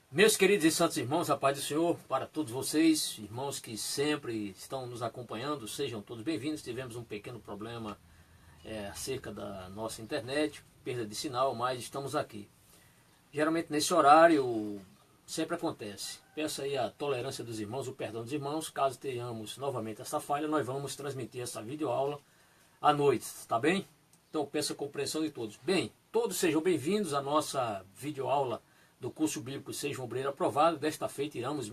Meus queridos e santos irmãos, a paz do Senhor para todos vocês, irmãos que sempre estão nos acompanhando, sejam todos bem-vindos. Tivemos um pequeno problema acerca da nossa internet, perda de sinal, mas estamos aqui. Geralmente nesse horário sempre acontece. Peço aí a tolerância dos irmãos, o perdão dos irmãos. Caso tenhamos novamente essa falha, nós vamos transmitir essa videoaula à noite, tá bem? Então peço a compreensão de todos. Bem, todos sejam bem-vindos à nossa videoaula do curso bíblico Seja um Obreiro Aprovado. Desta feita iremos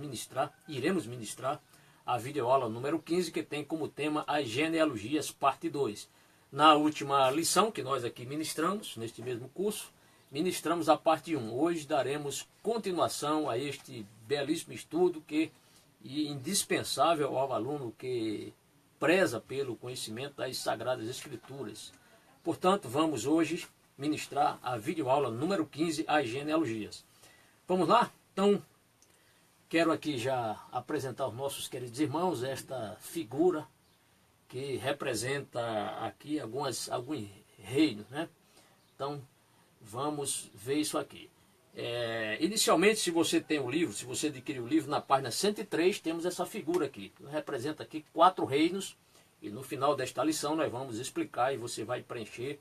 ministrar a videoaula número 15, que tem como tema as genealogias, parte 2. Na última lição que nós aqui ministramos, neste mesmo curso, ministramos a parte 1. Hoje daremos continuação a este belíssimo estudo que é indispensável ao aluno que preza pelo conhecimento das Sagradas Escrituras. Portanto, vamos hoje ministrar a videoaula número 15, as genealogias. Vamos lá? Então, quero aqui já apresentar aos nossos queridos irmãos esta figura que representa aqui alguns reinos, né? Então, vamos ver isso aqui. Inicialmente, se você tem o livro, se você adquiriu o livro, na página 103, temos essa figura aqui. Representa aqui 4 reinos, e no final desta lição nós vamos explicar e você vai preencher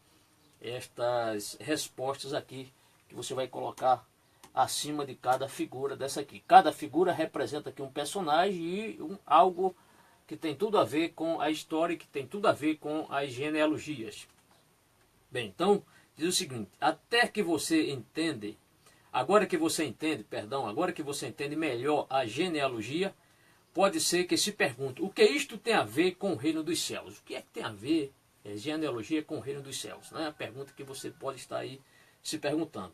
estas respostas aqui, que você vai colocar acima de cada figura dessa aqui. Cada figura representa aqui um personagem e algo que tem tudo a ver com a história, que tem tudo a ver com as genealogias. Bem, então, diz o seguinte: agora que você entende melhor a genealogia, pode ser que se pergunte, o que isto tem a ver com o reino dos céus? O que é que tem a ver genealogia com o reino dos céus? É a pergunta que você pode estar aí se perguntando.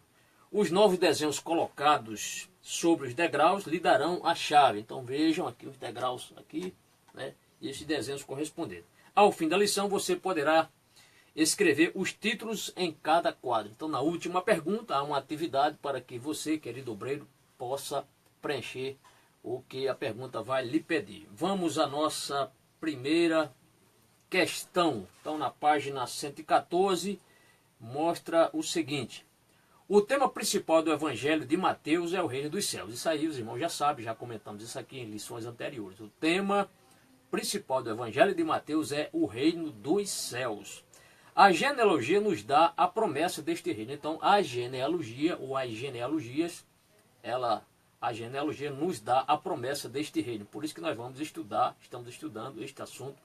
Os 9 desenhos colocados sobre os degraus lhe darão a chave. Então vejam aqui os degraus aqui, né, e esses desenhos correspondentes. Ao fim da lição você poderá escrever os títulos em cada quadro. Então na última pergunta há uma atividade para que você, querido obreiro, possa preencher o que a pergunta vai lhe pedir. Vamos à nossa primeira questão. Então na página 114 mostra o seguinte: o tema principal do Evangelho de Mateus é o reino dos céus. Isso aí os irmãos já sabem, já comentamos isso aqui em lições anteriores. O tema principal do Evangelho de Mateus é o reino dos céus. A genealogia nos dá a promessa deste reino. Então a genealogia ou as genealogias, a genealogia nos dá a promessa deste reino. Por isso que nós estamos estudando este assunto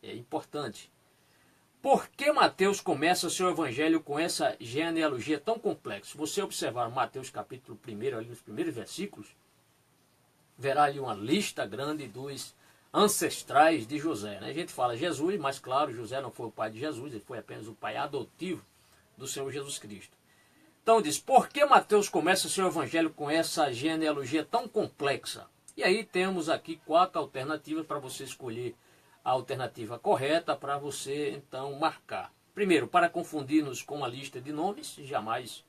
importante. Por que Mateus começa seu evangelho com essa genealogia tão complexa? Se você observar Mateus capítulo 1, ali nos primeiros versículos, verá ali uma lista grande dos ancestrais de José. A gente fala Jesus, mas claro, José não foi o pai de Jesus, ele foi apenas o pai adotivo do Senhor Jesus Cristo. Então diz, por que Mateus começa seu evangelho com essa genealogia tão complexa? E aí temos aqui 4 alternativas para você escolher a alternativa correta para você então marcar. Primeiro, para confundir-nos com a lista de nomes, jamais.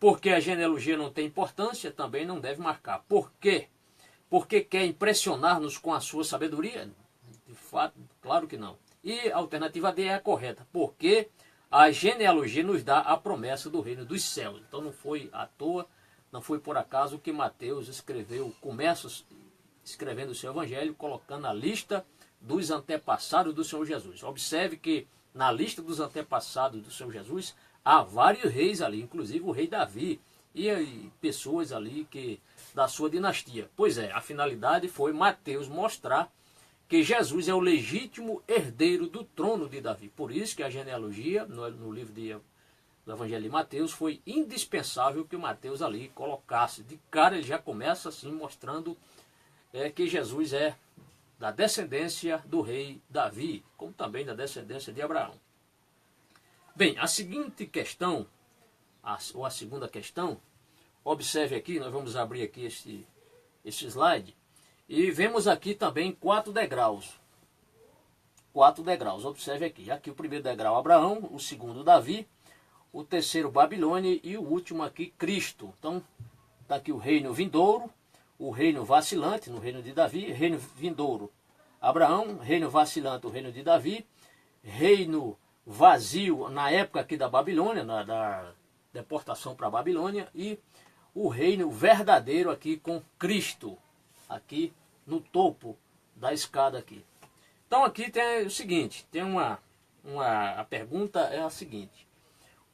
Porque a genealogia não tem importância, também não deve marcar. Por quê? Porque quer impressionar-nos com a sua sabedoria? De fato, claro que não. E a alternativa D é a correta. Porque a genealogia nos dá a promessa do reino dos céus. Então não foi à toa, não foi por acaso que Mateus começa escrevendo o seu evangelho, colocando a lista dos antepassados do Senhor Jesus. Observe que na lista dos antepassados do Senhor Jesus há vários reis ali, inclusive o rei Davi e pessoas ali da sua dinastia. Pois é, a finalidade foi Mateus mostrar que Jesus é o legítimo herdeiro do trono de Davi. Por isso que a genealogia no livro do Evangelho de Mateus foi indispensável que o Mateus ali colocasse. De cara ele já começa assim mostrando que Jesus é da descendência do rei Davi, como também da descendência de Abraão. Bem, a seguinte questão, a segunda questão, observe aqui, nós vamos abrir aqui este slide, e vemos aqui também 4 degraus. 4 degraus, observe aqui. Aqui o primeiro degrau Abraão, o segundo Davi, o terceiro Babilônia e o último aqui Cristo. Então, está aqui o reino vindouro, o reino vacilante, no reino de Davi, reino vindouro, Abraão, reino vacilante, o reino de Davi, reino vazio na época aqui da Babilônia, da deportação para a Babilônia, e o reino verdadeiro aqui com Cristo, aqui no topo da escada aqui. Então aqui tem o seguinte, tem a pergunta é a seguinte: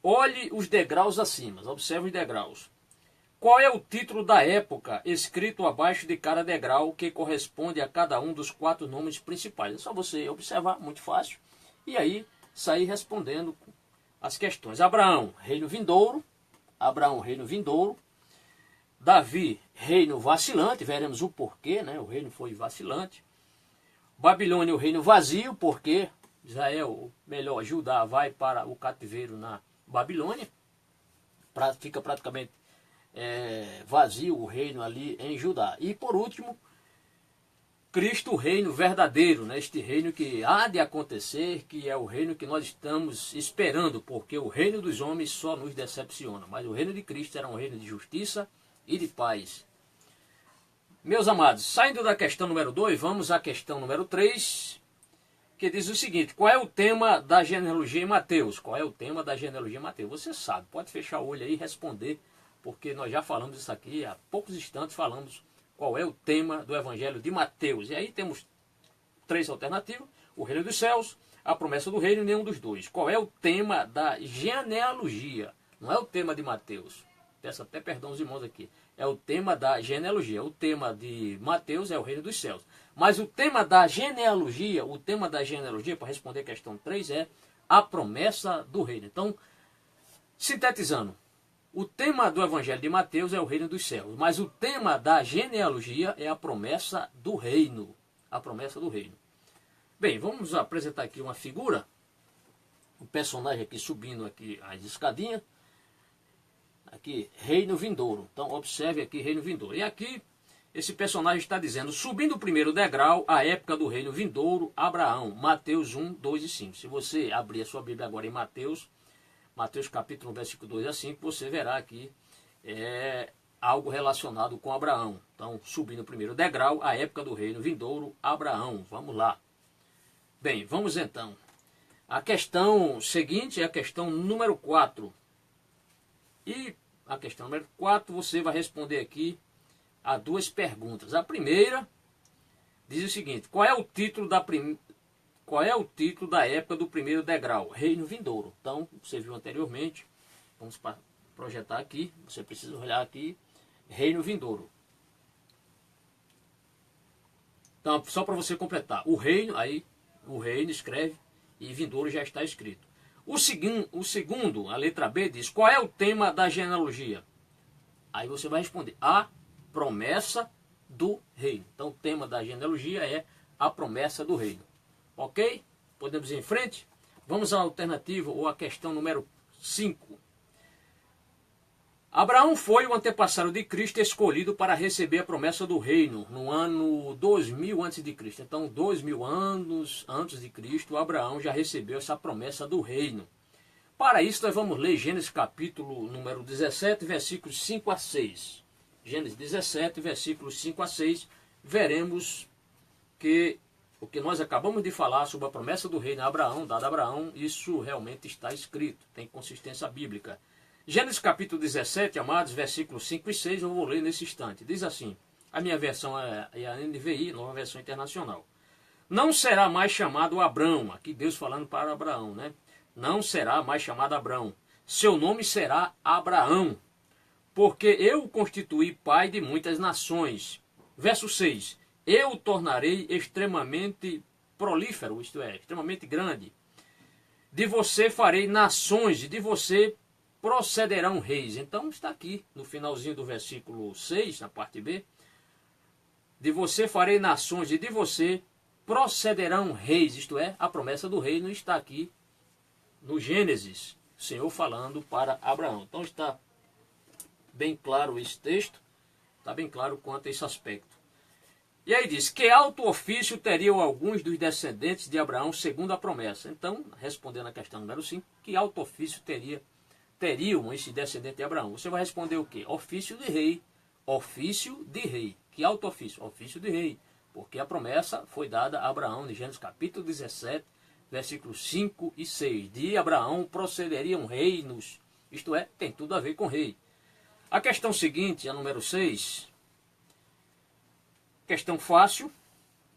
olhe os degraus acima, observe os degraus. Qual é o título da época escrito abaixo de cada degrau que corresponde a cada um dos 4 nomes principais? É só você observar, muito fácil, e aí sair respondendo as questões. Abraão, reino vindouro. Abraão, reino vindouro. Davi, reino vacilante, veremos o porquê, né? O reino foi vacilante. Babilônia, o reino vazio, porque Israel, melhor, Judá vai para o cativeiro na Babilônia. Fica praticamente vazio o reino ali em Judá. E por último, Cristo, o reino verdadeiro, né? Este reino que há de acontecer, que é o reino que nós estamos esperando, porque o reino dos homens só nos decepciona. Mas o reino de Cristo era um reino de justiça e de paz. Meus amados, saindo da questão número 2, vamos à questão número 3, que diz o seguinte: qual é o tema da genealogia em Mateus? Qual é o tema da genealogia em Mateus? Você sabe, pode fechar o olho aí e responder, porque nós já falamos isso aqui, há poucos instantes falamos qual é o tema do Evangelho de Mateus. E aí temos 3 alternativas: o reino dos céus, a promessa do reino e nenhum dos dois. Qual é o tema da genealogia? Não é o tema de Mateus. Peço até perdão aos irmãos aqui. É o tema da genealogia. O tema de Mateus é o reino dos céus. Mas o tema da genealogia, para responder a questão 3, é a promessa do reino. Então, sintetizando, o tema do Evangelho de Mateus é o reino dos céus. Mas o tema da genealogia é a promessa do reino. A promessa do reino. Bem, vamos apresentar aqui uma figura. O personagem aqui subindo aqui as escadinhas. Aqui, reino vindouro. Então, observe aqui, reino vindouro. E aqui, esse personagem está dizendo: subindo o primeiro degrau, a época do reino vindouro, Abraão. Mateus 1, 2 e 5. Se você abrir a sua Bíblia agora em Mateus capítulo 1, versículo 2 a 5, você verá aqui algo relacionado com Abraão. Então, subindo o primeiro degrau, a época do reino vindouro, Abraão. Vamos lá. Bem, vamos então. A questão seguinte é a questão número 4. E a questão número 4, você vai responder aqui a 2 perguntas. A primeira diz o seguinte: qual é o título da época do primeiro degrau? Reino vindouro. Então, você viu anteriormente, vamos projetar aqui, você precisa olhar aqui, reino vindouro. Então, só para você completar, o reino, aí o reino escreve e vindouro já está escrito. O segundo, a letra B, diz: qual é o tema da genealogia? Aí você vai responder: a promessa do reino. Então, o tema da genealogia é a promessa do reino. Ok? Podemos ir em frente? Vamos à alternativa ou à questão número 5. Abraão foi o antepassado de Cristo escolhido para receber a promessa do reino no ano 2000 a.C. Então, 2000 anos antes de Cristo, Abraão já recebeu essa promessa do reino. Para isso, nós vamos ler Gênesis capítulo número 17, versículos 5 a 6. Gênesis 17, versículos 5 a 6, veremos que o que nós acabamos de falar sobre a promessa do reino a Abraão, dada a Abraão, isso realmente está escrito, tem consistência bíblica. Gênesis capítulo 17, amados, versículos 5 e 6, eu vou ler nesse instante. Diz assim, a minha versão é a NVI, nova versão internacional. Não será mais chamado Abrão, aqui Deus falando para Abraão, né? Não será mais chamado Abrão. Seu nome será Abraão, porque eu o constituí pai de muitas nações. Verso 6. Eu o tornarei extremamente prolífero, isto é, extremamente grande. De você farei nações, e de você procederão reis. Então está aqui no finalzinho do versículo 6, na parte B. De você farei nações, e de você procederão reis. Isto é, a promessa do reino está aqui no Gênesis, o Senhor falando para Abraão. Então está bem claro esse texto, está bem claro quanto a esse aspecto. E aí diz, que alto ofício teriam alguns dos descendentes de Abraão segundo a promessa? Então, respondendo a questão número 5, que alto ofício teriam esses descendentes de Abraão? Você vai responder o quê? Ofício de rei. Ofício de rei. Que alto ofício? Ofício de rei. Porque a promessa foi dada a Abraão, em Gênesis capítulo 17, versículos 5 e 6. De Abraão procederiam reinos. Isto é, tem tudo a ver com rei. A questão seguinte, a número 6, questão fácil,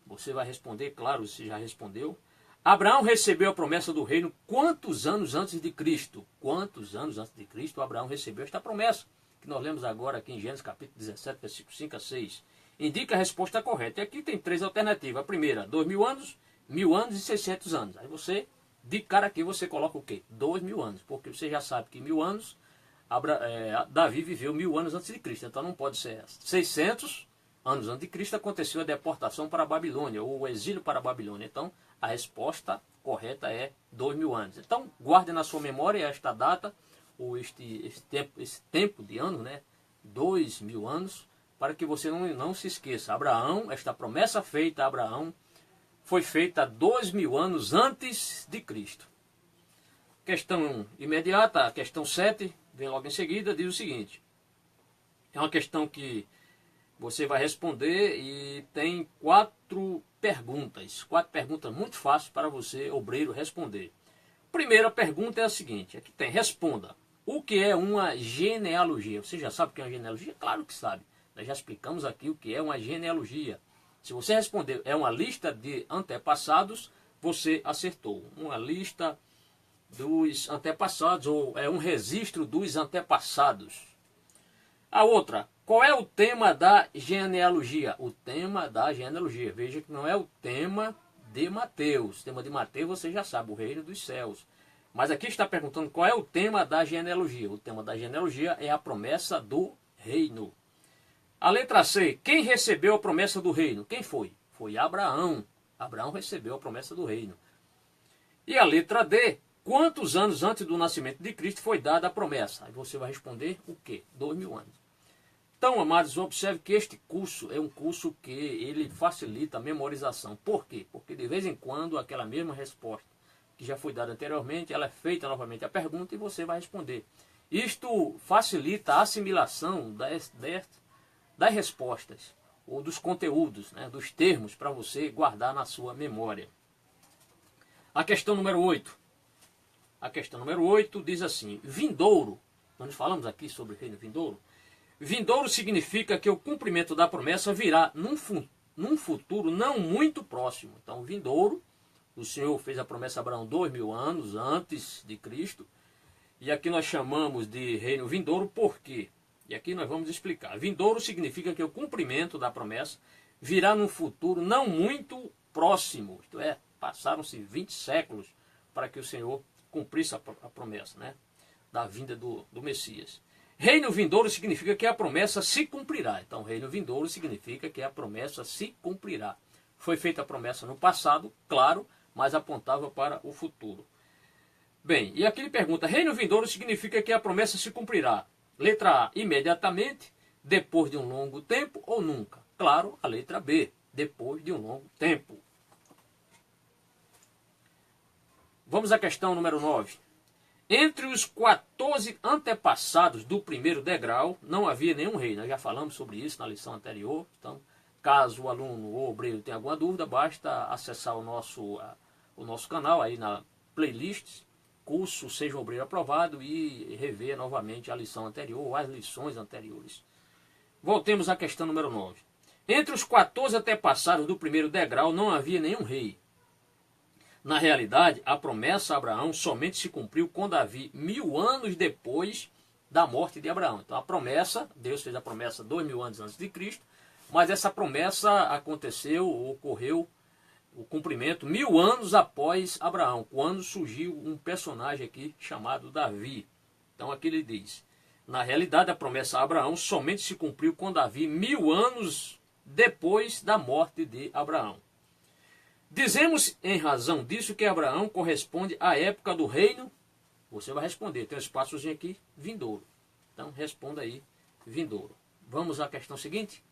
você vai responder, claro, você já respondeu. Abraão recebeu a promessa do reino quantos anos antes de Cristo? Quantos anos antes de Cristo Abraão recebeu esta promessa? Que nós lemos agora aqui em Gênesis capítulo 17, versículos 5 a 6. Indica a resposta correta. E aqui tem 3 alternativas. A primeira, 2.000 anos, 1.000 anos e 600 anos. Aí você, de cara aqui, você coloca o quê? 2.000 anos. Porque você já sabe que 1.000 anos, Davi viveu 1.000 anos antes de Cristo. Então não pode ser essa. 600 anos antes de Cristo aconteceu a deportação para a Babilônia, ou o exílio para a Babilônia. Então a resposta correta é 2.000 anos. Então guarde na sua memória esta data, ou esse tempo de ano, né? 2.000 anos, para que você não se esqueça. Abraão, esta promessa feita a Abraão, foi feita 2.000 anos antes de Cristo. Questão imediata, a questão 7, vem logo em seguida, diz o seguinte. É uma questão que você vai responder e tem 4 perguntas. 4 perguntas muito fáceis para você, obreiro, responder. Primeira pergunta é a seguinte, aqui tem, responda. O que é uma genealogia? Você já sabe o que é uma genealogia? Claro que sabe. Nós já explicamos aqui o que é uma genealogia. Se você responder, é uma lista de antepassados, você acertou. Uma lista dos antepassados, ou é um registro dos antepassados. A outra, qual é o tema da genealogia? O tema da genealogia. Veja que não é o tema de Mateus. O tema de Mateus você já sabe, o reino dos céus. Mas aqui está perguntando qual é o tema da genealogia. O tema da genealogia é a promessa do reino. A letra C, quem recebeu a promessa do reino? Quem foi? Foi Abraão. Abraão recebeu a promessa do reino. E a letra D, quantos anos antes do nascimento de Cristo foi dada a promessa? Aí você vai responder o quê? 2.000 anos. Então, amados, observe que este curso é um curso que ele facilita a memorização. Por quê? Porque de vez em quando aquela mesma resposta que já foi dada anteriormente, ela é feita novamente a pergunta e você vai responder. Isto facilita a assimilação das respostas, ou dos conteúdos, né, dos termos, para você guardar na sua memória. A questão número 8. A questão número 8 diz assim, vindouro. Nós falamos aqui sobre o reino vindouro. Vindouro significa que o cumprimento da promessa virá num futuro não muito próximo. Então, vindouro, o Senhor fez a promessa a Abraão 2.000 anos antes de Cristo. E aqui nós chamamos de reino vindouro por quê? E aqui nós vamos explicar. Vindouro significa que o cumprimento da promessa virá num futuro não muito próximo. Isto é, passaram-se 20 séculos para que o Senhor cumprisse a promessa, né, da vinda do Messias. Reino vindouro significa que a promessa se cumprirá. Então, reino vindouro significa que a promessa se cumprirá. Foi feita a promessa no passado, claro, mas apontava para o futuro. Bem, e aqui ele pergunta, reino vindouro significa que a promessa se cumprirá. Letra A, imediatamente, depois de um longo tempo ou nunca. Claro, a letra B, depois de um longo tempo. Vamos à questão número 9. Entre os 14 antepassados do primeiro degrau, não havia nenhum rei. Nós já falamos sobre isso na lição anterior. Então, caso o aluno ou obreiro tenha alguma dúvida, basta acessar o nosso canal aí na playlist, curso Seja Obreiro Aprovado, e rever novamente a lição anterior ou as lições anteriores. Voltemos à questão número 9. Entre os 14 antepassados do primeiro degrau não havia nenhum rei. Na realidade, a promessa a Abraão somente se cumpriu com Davi 1000 anos depois da morte de Abraão. Então a promessa, Deus fez a promessa 2000 anos antes de Cristo, mas essa promessa aconteceu, ocorreu o cumprimento 1000 anos após Abraão, quando surgiu um personagem aqui chamado Davi. Então aqui ele diz, na realidade a promessa a Abraão somente se cumpriu com Davi 1000 anos depois da morte de Abraão. Dizemos em razão disso que Abraão corresponde à época do reino. Você vai responder, tem um espaçozinho aqui, vindouro. Então responda aí, vindouro. Vamos à questão seguinte.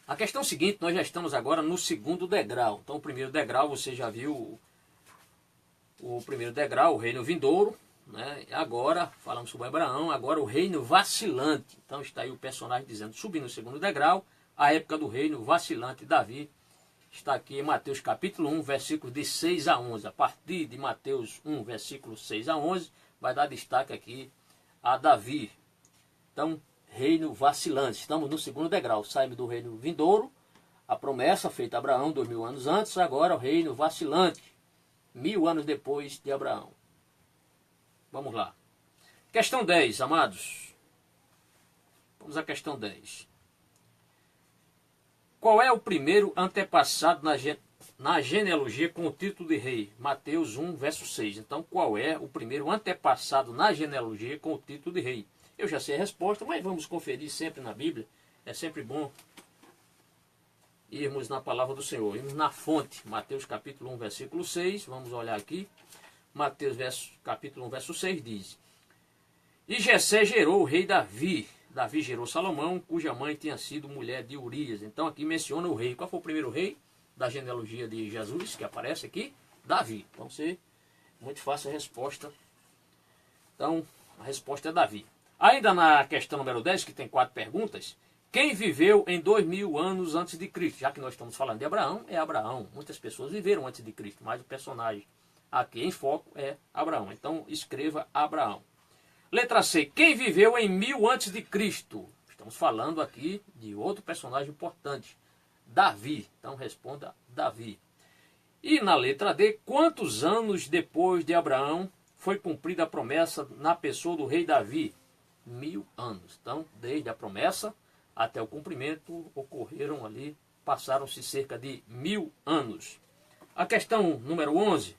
A questão seguinte, nós já estamos agora no segundo degrau. Então o primeiro degrau, você já viu o primeiro degrau, o reino vindouro. Né? Agora, falamos sobre Abraão, agora o reino vacilante. Então está aí o personagem dizendo, subindo no segundo degrau, a época do reino vacilante, Davi está aqui em Mateus capítulo 1, versículos de 6 a 11. A partir de Mateus 1, versículos 6 a 11, vai dar destaque aqui a Davi. Então, reino vacilante. Estamos no segundo degrau. Saímos do reino vindouro, a promessa feita a Abraão 2000 anos antes, agora o reino vacilante, 1000 anos depois de Abraão. Vamos lá. Questão 10, amados. Vamos à questão 10. Qual é o primeiro antepassado na genealogia com o título de rei? Mateus 1, verso 6. Então, qual é o primeiro antepassado na genealogia com o título de rei? Eu já sei a resposta, mas vamos conferir sempre na Bíblia. É sempre bom irmos na palavra do Senhor, irmos na fonte. Mateus capítulo 1, versículo 6. Vamos olhar aqui. Mateus capítulo 1, verso 6 diz: E Jessé gerou o rei Davi. Davi gerou Salomão, cuja mãe tinha sido mulher de Urias. Então aqui menciona o rei. Qual foi o primeiro rei da genealogia de Jesus, que aparece aqui? Davi. Então, muito fácil a resposta. Então, a resposta é Davi. Ainda na questão número 10, que tem 4 perguntas. Quem viveu em 2000 anos antes de Cristo? Já que nós estamos falando de Abraão, é Abraão. Muitas pessoas viveram antes de Cristo, mas o personagem aqui em foco é Abraão. Então, escreva Abraão. Letra C. Quem viveu em 1000 antes de Cristo? Estamos falando aqui de outro personagem importante. Davi. Então responda Davi. E na letra D. Quantos anos depois de Abraão foi cumprida a promessa na pessoa do rei Davi? 1000 anos. Então, desde a promessa até o cumprimento, passaram-se cerca de 1000 anos. A questão número 11.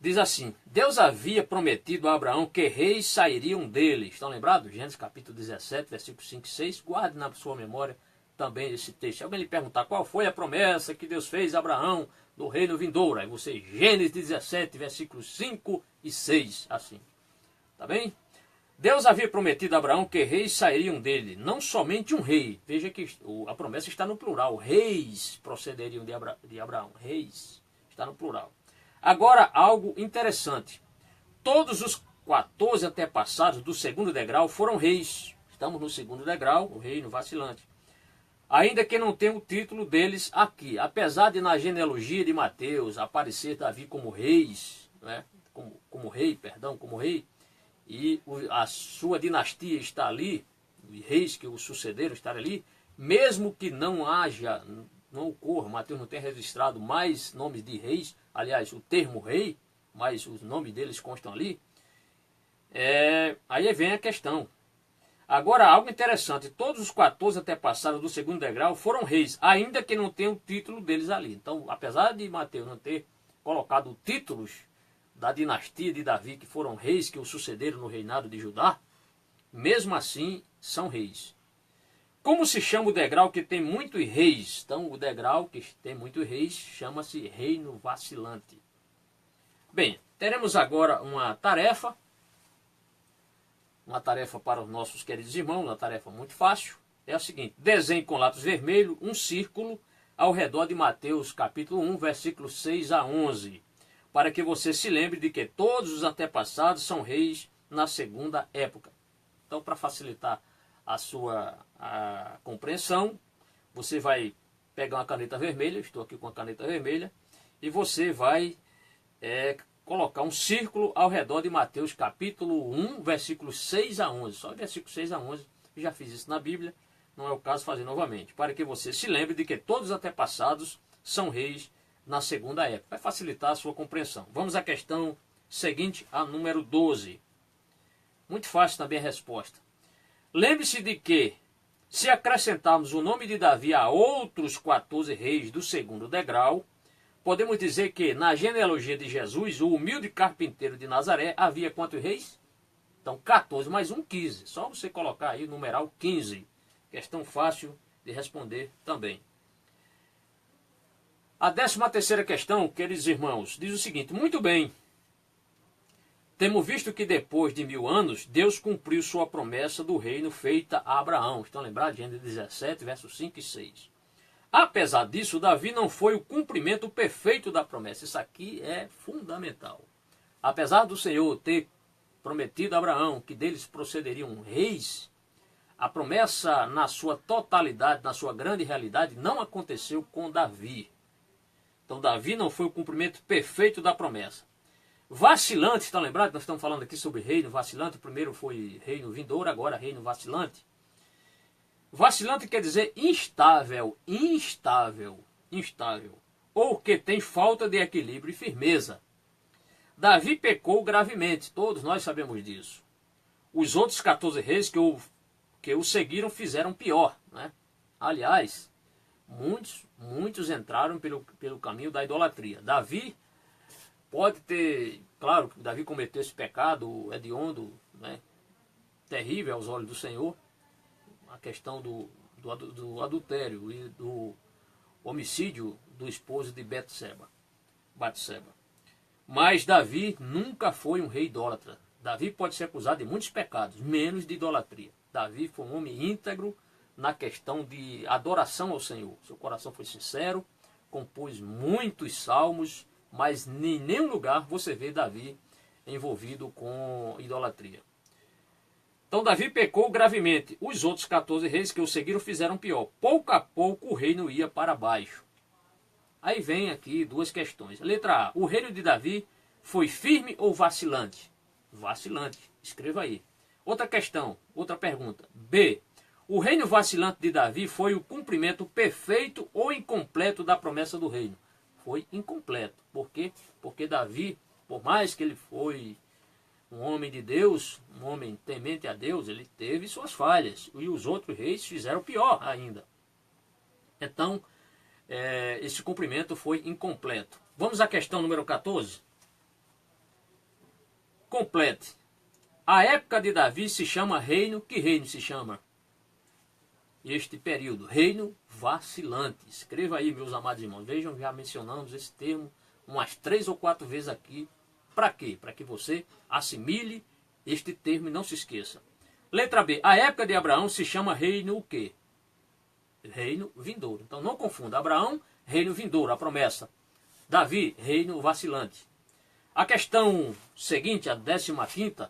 Diz assim: Deus havia prometido a Abraão que reis sairiam dele. Estão lembrados? Gênesis capítulo 17, versículos 5 e 6. Guarde na sua memória também esse texto. Se alguém lhe perguntar qual foi a promessa que Deus fez a Abraão do reino vindouro, aí você, Gênesis 17, versículos 5 e 6. Assim. Tá bem? Deus havia prometido a Abraão que reis sairiam dele. Não somente um rei. Veja que a promessa está no plural. Reis procederiam de Abraão. Reis. Está no plural. Agora, algo interessante. Todos os 14 antepassados do segundo degrau foram reis. Estamos no segundo degrau, o reino vacilante. Ainda que não tenha o título deles aqui. Apesar de na genealogia de Mateus aparecer Davi como reis, né? como rei, e a sua dinastia está ali, os reis que o sucederam estar ali, mesmo que não ocorra, Mateus não tenha registrado mais nomes de reis, aliás, o termo rei, mas os nomes deles constam ali, aí vem a questão. Agora, algo interessante, todos os 14 antepassados do segundo degrau foram reis, ainda que não tenham o título deles ali. Então, apesar de Mateus não ter colocado títulos da dinastia de Davi, que foram reis que o sucederam no reinado de Judá, mesmo assim são reis. Como se chama o degrau que tem muitos reis? Então, o degrau que tem muitos reis chama-se reino vacilante. Bem, teremos agora uma tarefa para os nossos queridos irmãos, uma tarefa muito fácil. É a seguinte: desenhe com lápis vermelho um círculo ao redor de Mateus capítulo 1, versículos 6 a 11, para que você se lembre de que todos os antepassados são reis na segunda época. Então, para facilitar a sua compreensão, você vai pegar uma caneta vermelha, estou aqui com a caneta vermelha, e você vai colocar um círculo ao redor de Mateus capítulo 1, versículos 6 a 11. Só versículos 6 a 11, eu já fiz isso na Bíblia, não é o caso fazer novamente, para que você se lembre de que todos os antepassados são reis na segunda época. Vai facilitar a sua compreensão. Vamos à questão seguinte, a número 12. Muito fácil também a resposta. Lembre-se de que, se acrescentarmos o nome de Davi a outros 14 reis do segundo degrau, podemos dizer que na genealogia de Jesus, o humilde carpinteiro de Nazaré, havia quantos reis? Então 14 mais 1, 15. Só você colocar aí o numeral 15. Questão fácil de responder também. A 13ª questão, queridos irmãos, diz o seguinte: muito bem. Temos visto que depois de 1000 anos, Deus cumpriu sua promessa do reino feita a Abraão. Estão lembrados? Gênesis 17, versos 5 e 6. Apesar disso, Davi não foi o cumprimento perfeito da promessa. Isso aqui é fundamental. Apesar do Senhor ter prometido a Abraão que deles procederiam reis, A promessa na sua totalidade, na sua grande realidade, não aconteceu com Davi. Então Davi não foi o cumprimento perfeito da promessa. Vacilante, está lembrado? Nós estamos falando aqui sobre reino vacilante. O primeiro foi reino vindouro, agora reino vacilante. Vacilante quer dizer instável, instável. Ou que tem falta de equilíbrio e firmeza. Davi pecou gravemente, todos nós sabemos disso. Os outros 14 reis que o seguiram fizeram pior, né? Aliás, muitos entraram pelo caminho da idolatria. Davi pode ter, claro que Davi cometeu esse pecado hediondo, né, terrível aos olhos do Senhor, a questão do adultério e do homicídio do esposo de Batseba. Mas Davi nunca foi um rei idólatra. Davi pode ser acusado de muitos pecados, menos de idolatria. Davi foi um homem íntegro na questão de adoração ao Senhor. Seu coração foi sincero, compôs muitos salmos, mas em nenhum lugar você vê Davi envolvido com idolatria. Então Davi pecou gravemente. Os outros 14 reis que o seguiram fizeram pior. Pouco a pouco o reino ia para baixo. Aí vem aqui duas questões. Letra A. O reino de Davi foi firme ou vacilante? Vacilante. Escreva aí. Outra questão, outra pergunta. B. O reino vacilante de Davi foi o cumprimento perfeito ou incompleto da promessa do reino? Foi incompleto. Por quê? Porque Davi, por mais que ele foi um homem de Deus, um homem temente a Deus, ele teve suas falhas. E os outros reis fizeram pior ainda. Então, esse cumprimento foi incompleto. Vamos à questão número 14? Complete. A época de Davi se chama reino. Que reino se chama? Este período, reino vacilante. Escreva aí, meus amados irmãos. Vejam, já mencionamos esse termo umas 3 ou 4 vezes aqui. Para quê? Para que você assimile este termo e não se esqueça. Letra B. A época de Abraão se chama reino o quê? Reino vindouro. Então não confunda. Abraão, reino vindouro, a promessa. Davi, reino vacilante. A questão seguinte, a 15ª,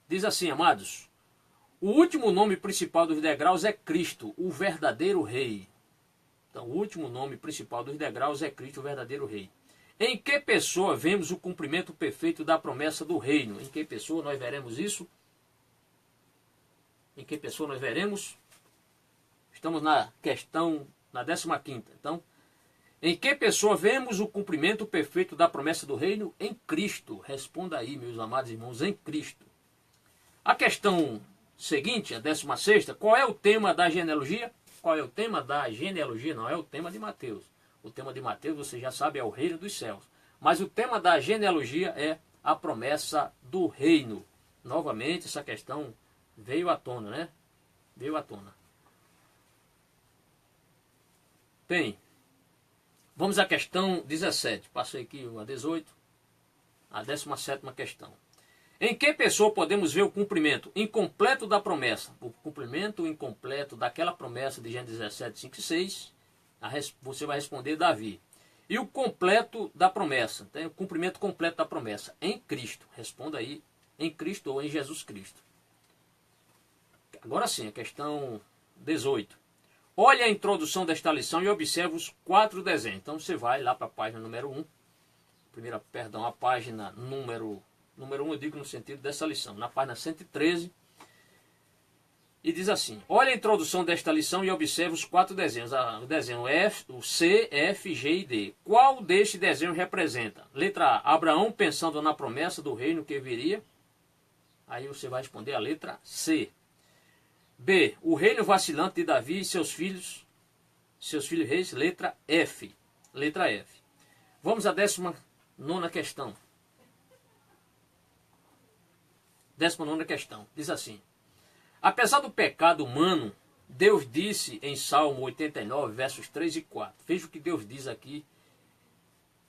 diz assim, amados. O último nome principal dos degraus é Cristo, o verdadeiro rei. Então o último nome principal dos degraus é Cristo, o verdadeiro rei. Em que pessoa vemos o cumprimento perfeito da promessa do reino? Em que pessoa nós veremos isso? Em que pessoa nós veremos? Estamos na questão, na 15ª. Então, em que pessoa vemos o cumprimento perfeito da promessa do reino? Em Cristo. Responda aí, meus amados irmãos, em Cristo. A questão seguinte, a 16ª, qual é o tema da genealogia? Qual é o tema da genealogia? Não é o tema de Mateus. O tema de Mateus, você já sabe, é o reino dos céus. Mas o tema da genealogia é a promessa do reino. Novamente, essa questão veio à tona, né? Veio à tona. Bem, vamos à questão 17. Passei aqui a 18. A 17ª questão. Em que pessoa podemos ver o cumprimento incompleto da promessa? O cumprimento incompleto daquela promessa de Gênesis 17, 5 e 6. Você vai responder Davi. E o completo da promessa, tem o cumprimento completo da promessa, em Cristo. Responda aí, em Cristo ou em Jesus Cristo. Agora sim, a questão 18. Olhe a introdução desta lição e observe os 4 desenhos. Então você vai lá para a página número 1. A página número 1 eu digo no sentido dessa lição. Na página 113. E diz assim, olha a introdução desta lição e observe os 4 desenhos. O desenho F, o C, F, G e D. Qual deste desenho representa? Letra A, Abraão pensando na promessa do reino que viria. Aí você vai responder a letra C. B, o reino vacilante de Davi e seus filhos reis. Letra F. Letra F. Vamos à 19ª questão. 19ª questão. Diz assim. Apesar do pecado humano, Deus disse em Salmo 89, versos 3 e 4. Veja o que Deus diz aqui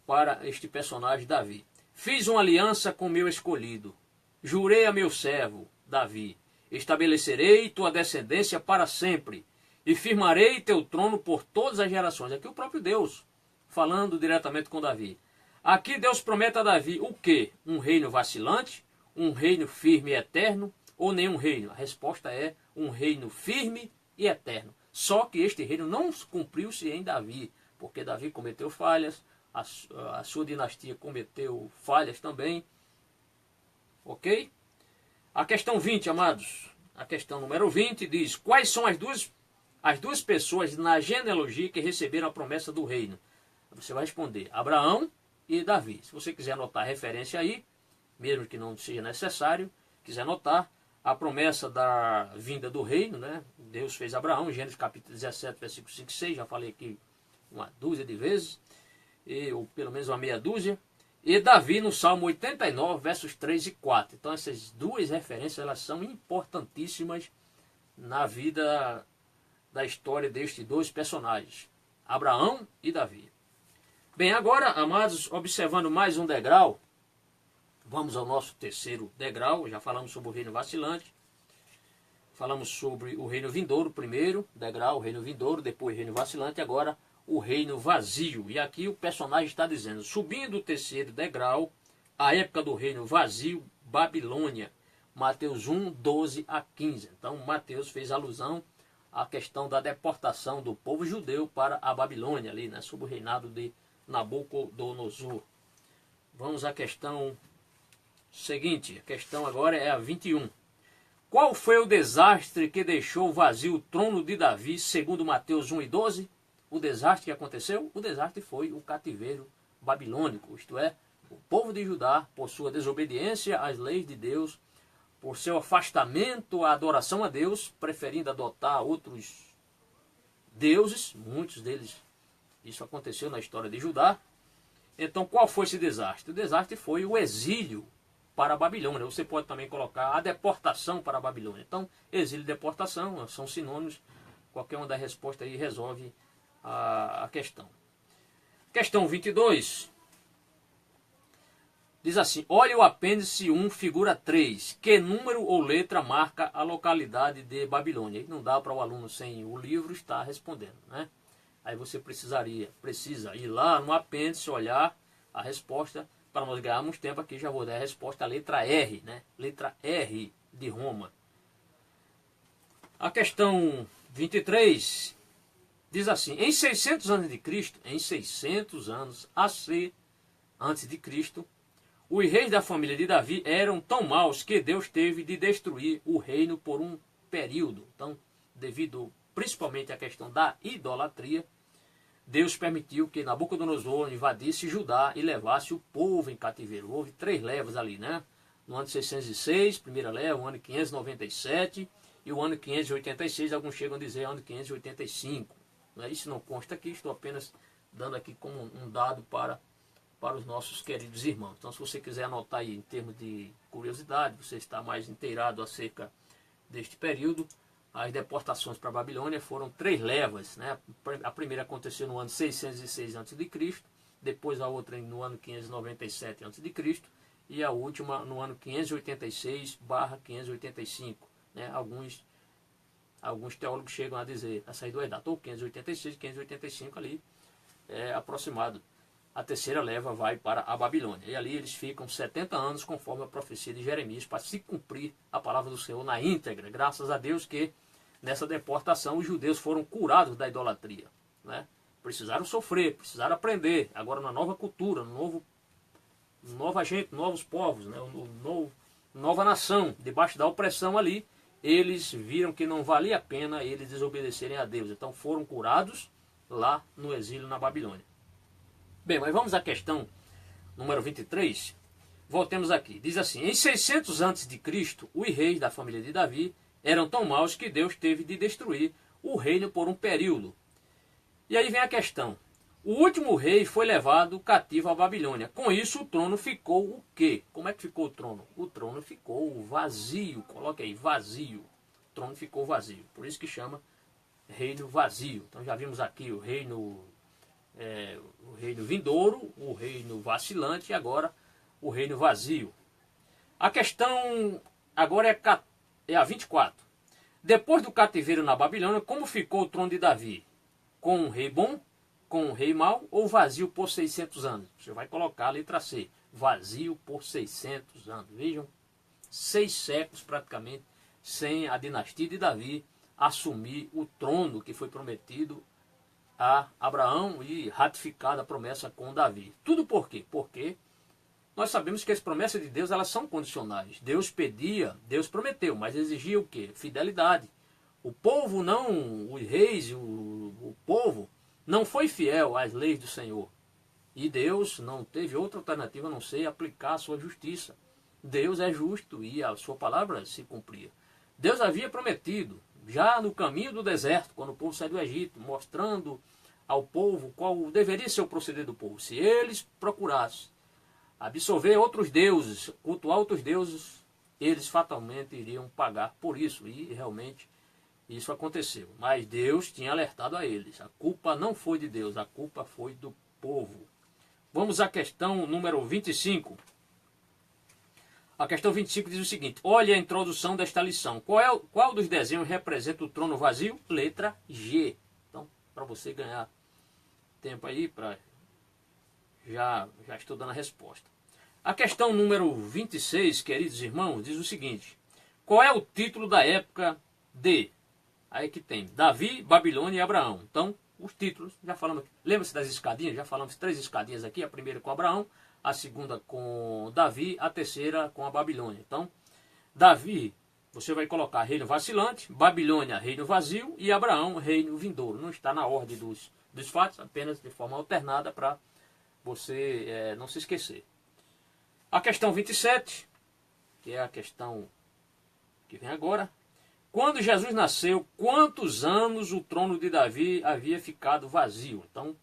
para este personagem Davi. Fiz uma aliança com meu escolhido. Jurei a meu servo, Davi. Estabelecerei tua descendência para sempre. E firmarei teu trono por todas as gerações. Aqui o próprio Deus, falando diretamente com Davi. Aqui Deus promete a Davi o quê? Um reino vacilante? Um reino firme e eterno? Ou nenhum reino? A resposta é um reino firme e eterno. Só que este reino não cumpriu-se em Davi, porque Davi cometeu falhas, a sua dinastia cometeu falhas também. Ok? A questão 20, amados, a questão número 20 diz: quais são as duas pessoas na genealogia que receberam a promessa do reino? Você vai responder: Abraão e Davi. Se você quiser anotar a referência aí, mesmo que não seja necessário, quiser anotar a promessa da vinda do reino, né? Deus fez a Abraão, Gênesis capítulo 17, versículo 5 e 6, já falei aqui uma dúzia de vezes, ou pelo menos uma meia dúzia. E Davi no Salmo 89, versos 3 e 4. Então essas duas referências, elas são importantíssimas na vida da história destes dois personagens, Abraão e Davi. Bem, agora, amados, observando mais um degrau, vamos ao nosso terceiro degrau. Já falamos sobre o reino vacilante, falamos sobre o reino vindouro, primeiro degrau, o reino vindouro, depois o reino vacilante, agora o reino vazio. E aqui o personagem está dizendo: subindo o terceiro degrau, a época do reino vazio, Babilônia. Mateus 1, 12 a 15. Então Mateus fez alusão à questão da deportação do povo judeu para a Babilônia, ali, né, sob o reinado de Nabucodonosor. Vamos à questão seguinte. A questão agora é a 21. Qual foi o desastre que deixou vazio o trono de Davi, segundo Mateus 1 e 12? O desastre que aconteceu? O desastre foi o cativeiro babilônico, isto é, o povo de Judá, por sua desobediência às leis de Deus, por seu afastamento à adoração a Deus, preferindo adotar outros deuses, muitos deles, isso aconteceu na história de Judá. Então, qual foi esse desastre? O desastre foi o exílio para a Babilônia. Você pode também colocar a deportação para a Babilônia. Então, exílio e deportação são sinônimos. Qualquer uma das respostas aí resolve a questão. Questão 22. Diz assim: olhe o apêndice 1, figura 3. Que número ou letra marca a localidade de Babilônia? Aí não dá para o aluno, sem o livro, estar respondendo, né? Aí você precisa ir lá no apêndice, olhar a resposta, para nós ganharmos tempo aqui. Já vou dar a resposta, a letra R, né? Letra R de Roma. A questão 23 diz assim: em 600 anos de Cristo, em 600 anos antes de Cristo, os reis da família de Davi eram tão maus que Deus teve de destruir o reino por um período. Então, devido principalmente à questão da idolatria, Deus permitiu que Nabucodonosor invadisse Judá e levasse o povo em cativeiro. Houve 3 levas ali, né? No ano de 606, primeira leva, o ano 597 e o ano 586, alguns chegam a dizer ano 585. Isso não consta aqui, estou apenas dando aqui como um dado para os nossos queridos irmãos. Então, se você quiser anotar aí em termos de curiosidade, você está mais inteirado acerca deste período, as deportações para a Babilônia foram 3 levas, né? A primeira aconteceu no ano 606 a.C., depois a outra no ano 597 a.C., e a última no ano 586/585. Né? Alguns teólogos chegam a dizer essas 2 datas, ou 586 e 585 ali, é aproximado. A terceira leva vai para a Babilônia. E ali eles ficam 70 anos, conforme a profecia de Jeremias, para se cumprir a palavra do Senhor na íntegra. Graças a Deus que nessa deportação os judeus foram curados da idolatria, né? Precisaram sofrer, precisaram aprender. Agora na nova cultura, nova gente, novos povos, né? Nova nação, debaixo da opressão ali, eles viram que não valia a pena eles desobedecerem a Deus. Então foram curados lá no exílio na Babilônia. Bem, mas vamos à questão número 23. Voltemos aqui. Diz assim: em 600 a.C., os reis da família de Davi eram tão maus que Deus teve de destruir o reino por um período. E aí vem a questão. O último rei foi levado cativo à Babilônia. Com isso o trono ficou o quê? Como é que ficou o trono? O trono ficou vazio. Coloque aí, vazio. O trono ficou vazio. Por isso que chama reino vazio. Então já vimos aqui o reino vindouro, o reino vacilante e agora o reino vazio. A questão agora é a 24. Depois do cativeiro na Babilônia, como ficou o trono de Davi? Com um rei bom, com um rei mau ou vazio por 600 anos? Você vai colocar a letra C. Vazio por 600 anos. Vejam, 6 séculos praticamente sem a dinastia de Davi assumir o trono que foi prometido a Abraão e ratificada a promessa com Davi. Tudo por quê? Porque nós sabemos que as promessas de Deus, elas são condicionais. Deus pedia, Deus prometeu, mas exigia o quê? Fidelidade. O povo não, os reis, o povo não foi fiel às leis do Senhor. E Deus não teve outra alternativa a não ser aplicar a sua justiça. Deus é justo e a sua palavra se cumpria. Deus havia prometido, já no caminho do deserto, quando o povo saiu do Egito, mostrando ao povo qual deveria ser o proceder do povo. Se eles procurassem absorver outros deuses, cultuar outros deuses, eles fatalmente iriam pagar por isso. E realmente isso aconteceu. Mas Deus tinha alertado a eles. A culpa não foi de Deus, a culpa foi do povo. Vamos à questão número 25. A questão 25 diz o seguinte: olha a introdução desta lição. Qual dos desenhos representa o trono vazio? Letra G. Então, para você ganhar tempo aí, já estudando a resposta. A questão número 26, queridos irmãos, diz o seguinte: qual é o título da época de... Aí que tem Davi, Babilônia e Abraão. Então, os títulos, já falamos, lembra-se das escadinhas? Já falamos 3 escadinhas aqui, a primeira com Abraão, a segunda com Davi, a terceira com a Babilônia. Então, Davi, você vai colocar reino vacilante, Babilônia, reino vazio, e Abraão, reino vindouro. Não está na ordem dos fatos, apenas de forma alternada para você não se esquecer. A questão 27, que é a questão que vem agora. Quando Jesus nasceu, quantos anos o trono de Davi havia ficado vazio? Então,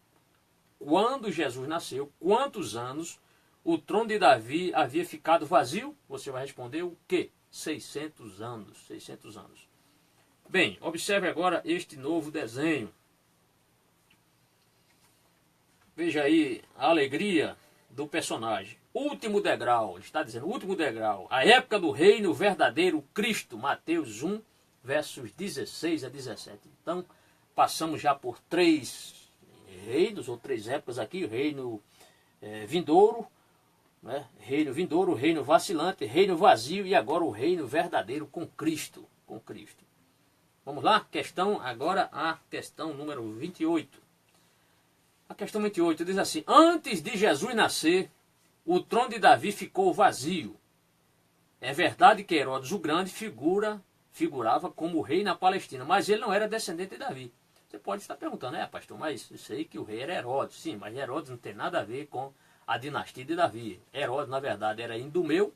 quando Jesus nasceu, quantos anos o trono de Davi havia ficado vazio? Você vai responder o quê? 600 anos. 600 anos. Bem, observe agora este novo desenho. Veja aí a alegria do personagem. Último degrau, está dizendo, último degrau. A época do reino verdadeiro Cristo. Mateus 1, versos 16 a 17. Então, passamos já por 3 reinos, ou 3 épocas aqui. O reino vindouro, né? Reino vindouro, reino vacilante, reino vazio e agora o reino verdadeiro com Cristo. Com Cristo. Vamos lá? Agora a questão número 28. A questão 28 diz assim: antes de Jesus nascer, o trono de Davi ficou vazio. É verdade que Herodes o Grande figurava como rei na Palestina, mas ele não era descendente de Davi. Você pode estar perguntando, pastor, mas eu sei que o rei era Herodes. Sim, mas Herodes não tem nada a ver com a dinastia de Davi. Herodes, na verdade, era Idumeu,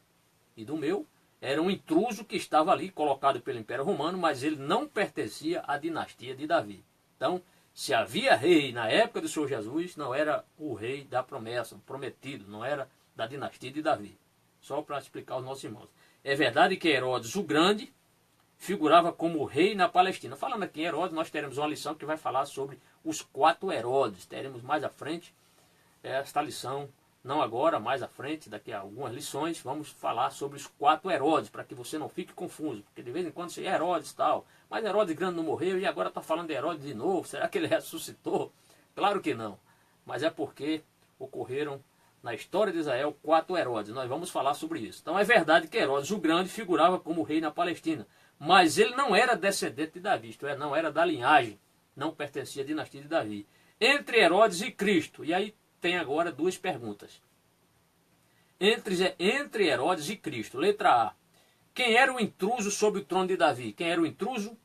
era um intruso que estava ali, colocado pelo Império Romano, mas ele não pertencia à dinastia de Davi. Então, se havia rei na época do Senhor Jesus, não era o rei da promessa, o prometido, não era da dinastia de Davi. Só para explicar aos nossos irmãos. É verdade que Herodes o Grande figurava como rei na Palestina. Falando aqui em Herodes, nós teremos uma lição que vai falar sobre os 4 Herodes. Teremos mais à frente esta lição, não agora, mais à frente, daqui a algumas lições, vamos falar sobre os 4 Herodes, para que você não fique confuso. Porque de vez em quando você é Herodes e tal, mas Herodes Grande não morreu e agora está falando de Herodes de novo. Será que ele ressuscitou? Claro que não. Mas é porque ocorreram na história de Israel 4 Herodes. Nós vamos falar sobre isso. Então é verdade que Herodes o Grande figurava como rei na Palestina. Mas ele não era descendente de Davi, isto é, não era da linhagem, não pertencia à dinastia de Davi. Entre Herodes e Cristo, e aí tem agora 2 perguntas. Entre Herodes e Cristo, letra A. Quem era o intruso sobre o trono de Davi? Quem era o intruso?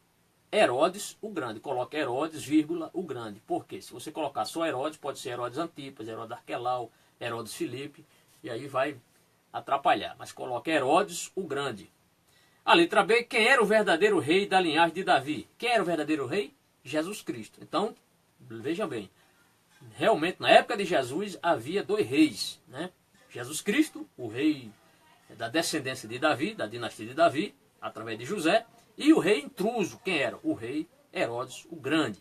Herodes o Grande. Coloca Herodes, vírgula, o Grande. Por quê? Se você colocar só Herodes, pode ser Herodes Antipas, Herodes Arquelau, Herodes Filipe, e aí vai atrapalhar. Mas coloca Herodes o Grande. A letra B, quem era o verdadeiro rei da linhagem de Davi? Quem era o verdadeiro rei? Jesus Cristo. Então, veja bem, realmente na época de Jesus havia 2 reis, né? Jesus Cristo, o rei da descendência de Davi, da dinastia de Davi, através de José, e o rei intruso, quem era? O rei Herodes o Grande.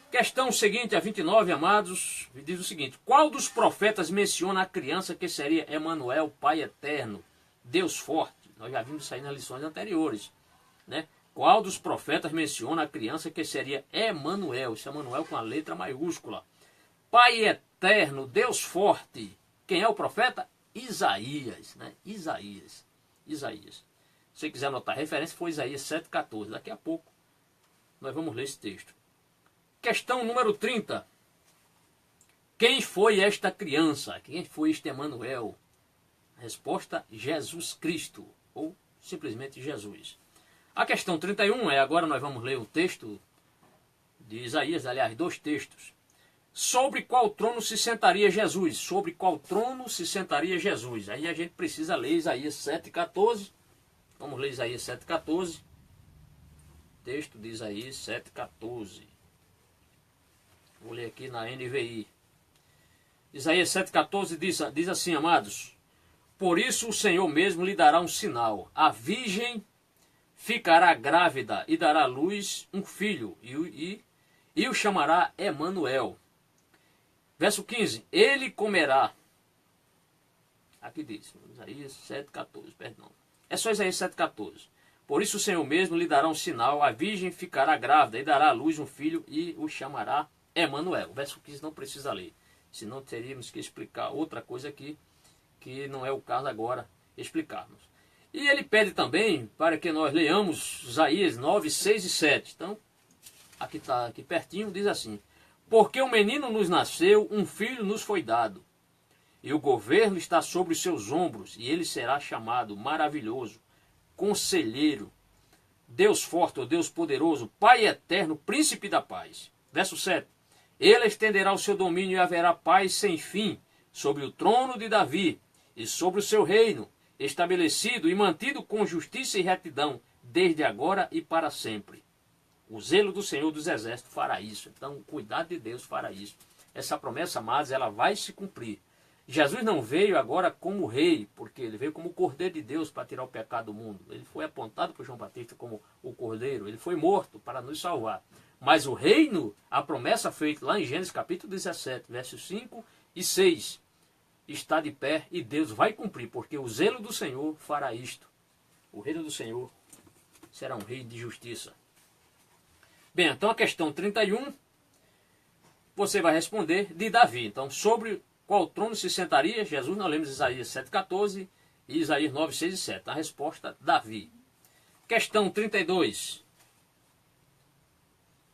Questão seguinte, a 29, amados, diz o seguinte: qual dos profetas menciona a criança que seria Emanuel, Pai Eterno, Deus Forte? Nós já vimos isso aí nas lições anteriores, né? Qual dos profetas menciona a criança que seria Emanuel? Isso é Emanuel com a letra maiúscula. Pai Eterno, Deus Forte. Quem é o profeta? Isaías, né? Isaías. Se você quiser anotar, a referência foi Isaías 7,14. Daqui a pouco nós vamos ler esse texto. Questão número 30. Quem foi esta criança? Quem foi este Emanuel? Resposta: Jesus Cristo, ou simplesmente Jesus. A questão 31 é, agora nós vamos ler o texto de Isaías, aliás, 2 textos. Sobre qual trono se sentaria Jesus? Sobre qual trono se sentaria Jesus? Aí a gente precisa ler Isaías 7,14. Vamos ler Isaías 7,14. Texto de Isaías 7,14. Vou ler aqui na NVI. Isaías 7,14 diz assim, amados: por isso o Senhor mesmo lhe dará um sinal. A virgem ficará grávida e dará à luz um filho, e o chamará Emanuel. Verso 15. Ele comerá. Aqui diz, Isaías 7,14, perdão. É só Isaías 7,14. Por isso o Senhor mesmo lhe dará um sinal. A virgem ficará grávida e dará à luz um filho, e o chamará Emanuel. Verso 15 não precisa ler. Senão teríamos que explicar outra coisa aqui, que não é o caso agora explicarmos. E ele pede também para que nós leamos Isaías 9, 6 e 7. Então, aqui está, aqui pertinho, diz assim: porque um menino nos nasceu, um filho nos foi dado, e o governo está sobre os seus ombros, e ele será chamado Maravilhoso, Conselheiro, Deus Forte, ou Deus Poderoso, Pai Eterno, Príncipe da Paz. Verso 7. Ele estenderá o seu domínio e haverá paz sem fim sobre o trono de Davi e sobre o seu reino, estabelecido e mantido com justiça e retidão, desde agora e para sempre. O zelo do Senhor dos Exércitos fará isso. Então, o cuidado de Deus fará isso. Essa promessa, amados, ela vai se cumprir. Jesus não veio agora como rei, porque ele veio como Cordeiro de Deus para tirar o pecado do mundo. Ele foi apontado por João Batista como o Cordeiro. Ele foi morto para nos salvar. Mas o reino, a promessa feita lá em Gênesis capítulo 17, versos 5 e 6, está de pé e Deus vai cumprir, porque o zelo do Senhor fará isto. O reino do Senhor será um reino de justiça. Bem, então a questão 31, você vai responder de Davi. Então, sobre qual trono se sentaria Jesus? Nós lemos Isaías 7,14 e Isaías 9, 6 e 7. A resposta, Davi. Questão 32.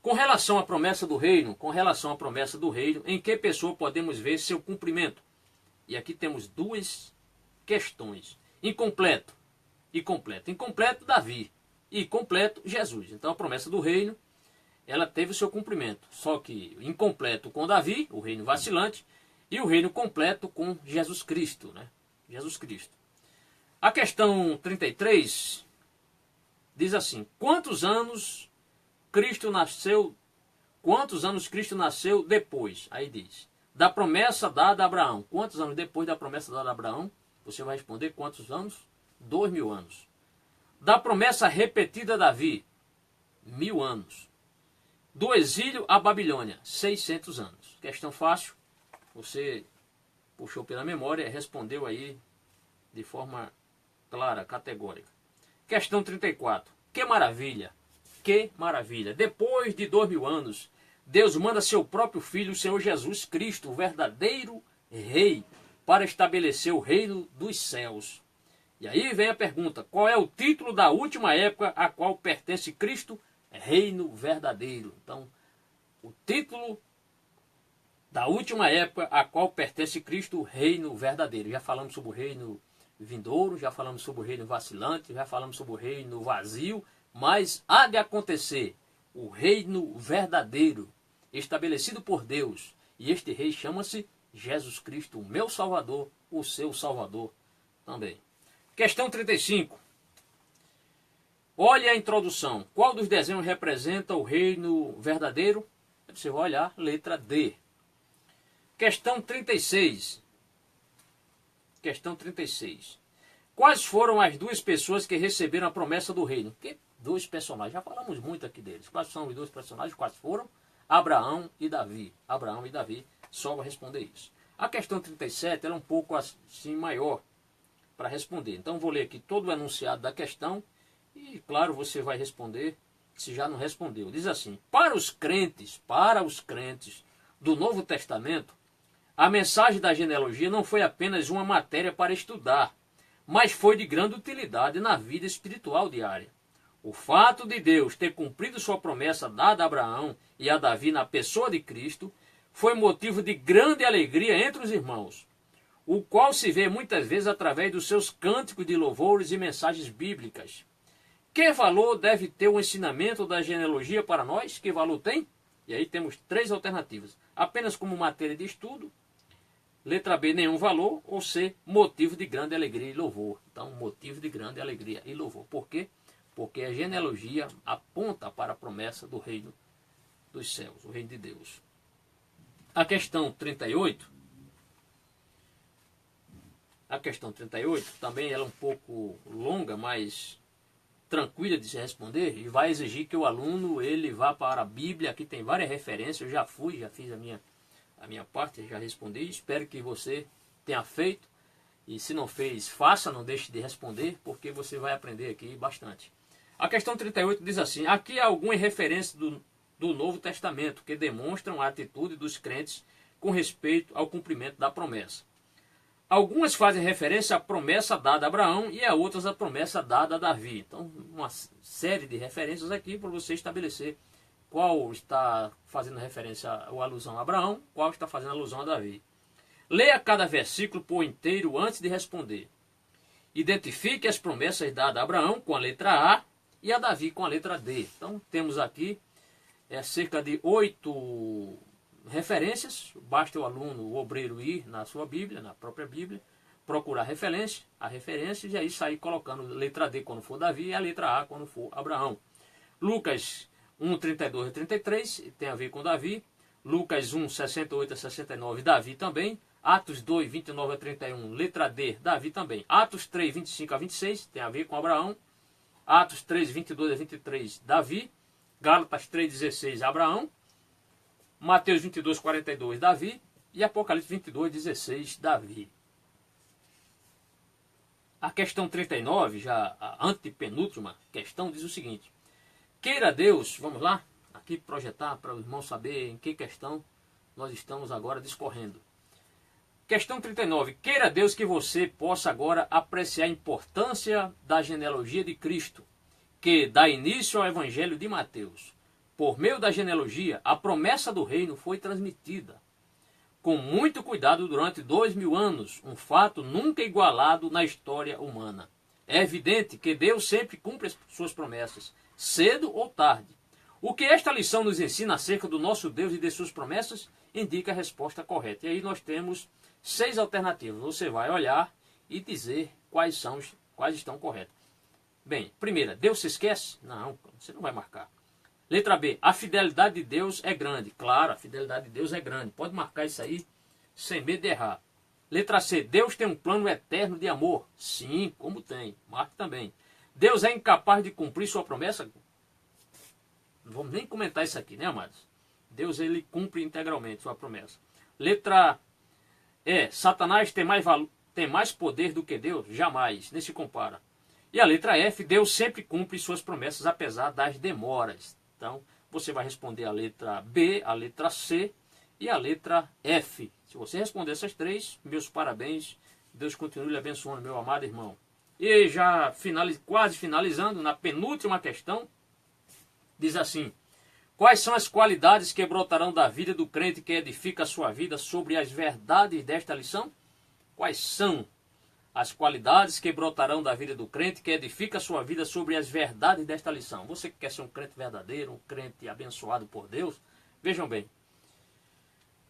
Com relação à promessa do reino, em que pessoa podemos ver seu cumprimento? E aqui temos 2 questões. Incompleto e completo. Incompleto, Davi. E completo, Jesus. Então a promessa do reino, ela teve o seu cumprimento. Só que incompleto com Davi, o reino vacilante, e o reino completo com Jesus Cristo, né? Jesus Cristo. A questão 33 diz assim: quantos anos Cristo nasceu depois? Aí diz, da promessa dada a Abraão. Quantos anos depois da promessa dada a Abraão? Você vai responder quantos anos? 2000 anos. Da promessa repetida a Davi, 1000 anos. Do exílio à Babilônia, 600 anos. Questão fácil, você puxou pela memória, respondeu aí de forma clara, categórica. Questão 34. Que maravilha! Que maravilha! Depois de 2000 anos, Deus manda seu próprio Filho, o Senhor Jesus Cristo, o verdadeiro Rei, para estabelecer o reino dos céus. E aí vem a pergunta: qual é o título da última época a qual pertence Cristo? Reino verdadeiro. Então, o título da última época a qual pertence Cristo, reino verdadeiro. Já falamos sobre o reino vindouro, já falamos sobre o reino vacilante, já falamos sobre o reino vazio, mas há de acontecer o reino verdadeiro, estabelecido por Deus. E este rei chama-se Jesus Cristo, o meu Salvador, o seu Salvador também. Questão 35. Olha a introdução. Qual dos desenhos representa o reino verdadeiro? Você vai olhar, letra D. Questão 36. Questão 36. Quais foram as 2 pessoas que receberam a promessa do reino? Que 2 personagens? Já falamos muito aqui deles. Quais são os 2 personagens? Quais foram? Abraão e Davi. Abraão e Davi. Só vai responder isso. A questão 37 ela é um pouco assim maior para responder. Então vou ler aqui todo o enunciado da questão e, claro, você vai responder se já não respondeu. Diz assim: para os crentes do Novo Testamento, a mensagem da genealogia não foi apenas uma matéria para estudar, mas foi de grande utilidade na vida espiritual diária. O fato de Deus ter cumprido sua promessa dada a Abraão e a Davi na pessoa de Cristo foi motivo de grande alegria entre os irmãos, o qual se vê muitas vezes através dos seus cânticos de louvores e mensagens bíblicas. Que valor deve ter o ensinamento da genealogia para nós? Que valor tem? E aí temos 3 alternativas. Apenas como matéria de estudo. Letra B, nenhum valor. Ou C, motivo de grande alegria e louvor. Então, motivo de grande alegria e louvor. Por quê? Porque a genealogia aponta para a promessa do reino dos céus, o reino de Deus. A questão 38. A questão 38 também ela é um pouco longa, mas tranquila de se responder e vai exigir que o aluno ele vá para a Bíblia. Aqui tem várias referências, eu já fiz a minha parte, já respondi. Espero que você tenha feito e se não fez, faça, não deixe de responder, porque você vai aprender aqui bastante. A questão 38 diz assim: aqui há algumas referências do Novo Testamento que demonstram a atitude dos crentes com respeito ao cumprimento da promessa. Algumas fazem referência à promessa dada a Abraão e a outras à promessa dada a Davi. Então, uma série de referências aqui para você estabelecer qual está fazendo referência ou alusão a Abraão, qual está fazendo alusão a Davi. Leia cada versículo por inteiro antes de responder. Identifique as promessas dadas a Abraão com a letra A e a Davi com a letra D. Então, temos aqui cerca de 8 referências. Basta o aluno, o obreiro, ir na sua Bíblia, na própria Bíblia, procurar a referência e aí sair colocando letra D quando for Davi e a letra A quando for Abraão. Lucas 1, 32 a 33 tem a ver com Davi. Lucas 1, 68 a 69, Davi também. Atos 2, 29 a 31, letra D, Davi também. Atos 3, 25 a 26, tem a ver com Abraão. Atos 3, 22 a 23, Davi. Gálatas 3, 16, Abraão. Mateus 22, 42, Davi. E Apocalipse 22, 16, Davi. A questão 39, já a antepenúltima questão, diz o seguinte: queira Deus, vamos lá, aqui projetar para o irmão saber em que questão nós estamos agora discorrendo. Questão 39. Queira Deus que você possa agora apreciar a importância da genealogia de Cristo, que dá início ao Evangelho de Mateus. Por meio da genealogia, a promessa do reino foi transmitida com muito cuidado durante 2000 anos, um fato nunca igualado na história humana. É evidente que Deus sempre cumpre as suas promessas, cedo ou tarde. O que esta lição nos ensina acerca do nosso Deus e de suas promessas indica a resposta correta. E aí nós temos 6 alternativas. Você vai olhar e dizer quais estão corretas. Bem, primeira, Deus se esquece? Não, você não vai marcar. Letra B, a fidelidade de Deus é grande. Claro, a fidelidade de Deus é grande. Pode marcar isso aí sem medo de errar. Letra C, Deus tem um plano eterno de amor. Sim, como tem. Marque também. Deus é incapaz de cumprir sua promessa? Não vamos nem comentar isso aqui, né, amados? Deus, ele cumpre integralmente sua promessa. Letra E, Satanás tem mais poder do que Deus? Jamais, nem se compara. E a letra F, Deus sempre cumpre suas promessas apesar das demoras. Então, você vai responder a letra B, a letra C e a letra F. Se você responder essas 3, meus parabéns. Deus continue lhe abençoando, meu amado irmão. E já quase finalizando, na penúltima questão, diz assim: quais são as qualidades que brotarão da vida do crente que edifica a sua vida sobre as verdades desta lição? Quais são as qualidades que brotarão da vida do crente que edifica a sua vida sobre as verdades desta lição? Você que quer ser um crente verdadeiro, um crente abençoado por Deus, vejam bem.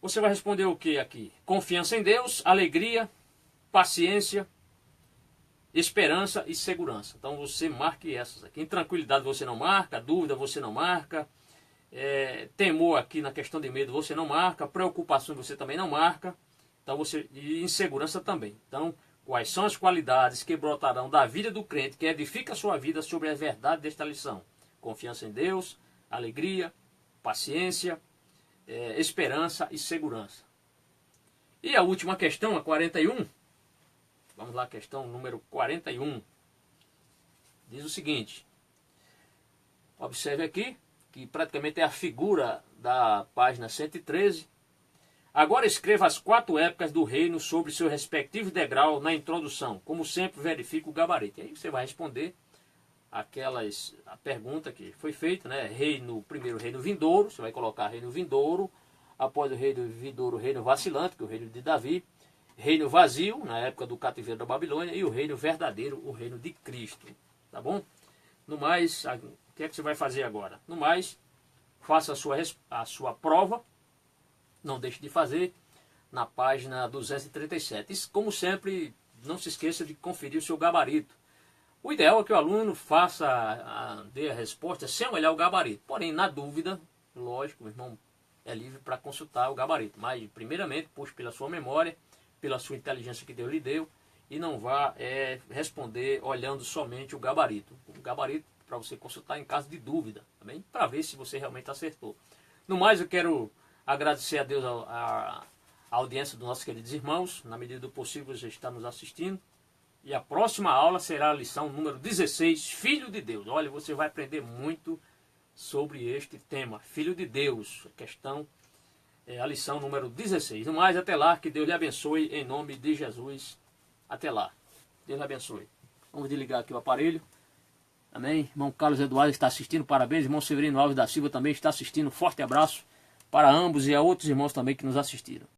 Você vai responder o que aqui? Confiança em Deus, alegria, paciência, esperança e segurança. Então você marque essas aqui. Intranquilidade você não marca, dúvida você não marca, temor aqui na questão de medo você não marca, preocupação você também não marca, então e insegurança também. Então, quais são as qualidades que brotarão da vida do crente que edifica a sua vida sobre a verdade desta lição? Confiança em Deus, alegria, paciência, esperança e segurança. E a última questão, a 41. Vamos lá, questão número 41. Diz o seguinte. Observe aqui, que praticamente é a figura da página 113. Agora escreva as 4 épocas do reino sobre seu respectivo degrau na introdução. Como sempre, verifique o gabarito. E aí você vai responder a pergunta que foi feita, né? Primeiro reino vindouro, você vai colocar reino vindouro, após o reino vindouro, reino vacilante, que é o reino de Davi, reino vazio, na época do cativeiro da Babilônia, e o reino verdadeiro, o reino de Cristo. Tá bom? No mais, o que é que você vai fazer agora? No mais, faça a sua prova, não deixe de fazer, na página 237. E, como sempre, não se esqueça de conferir o seu gabarito. O ideal é que o aluno dê a resposta sem olhar o gabarito. Porém, na dúvida, lógico, o irmão é livre para consultar o gabarito. Mas, primeiramente, puxe pela sua memória, pela sua inteligência que Deus lhe deu, e não vá responder olhando somente o gabarito. O gabarito para você consultar em caso de dúvida, também, para ver se você realmente acertou. No mais, eu quero agradecer a Deus a audiência dos nossos queridos irmãos. Na medida do possível, já está nos assistindo. E a próxima aula será a lição número 16, Filho de Deus. Olha, você vai aprender muito sobre este tema, Filho de Deus. A lição número 16. No mais, até lá, que Deus lhe abençoe em nome de Jesus. Até lá. Deus lhe abençoe. Vamos desligar aqui o aparelho. Amém. Irmão Carlos Eduardo está assistindo, parabéns. Irmão Severino Alves da Silva também está assistindo. Forte abraço para ambos e a outros irmãos também que nos assistiram.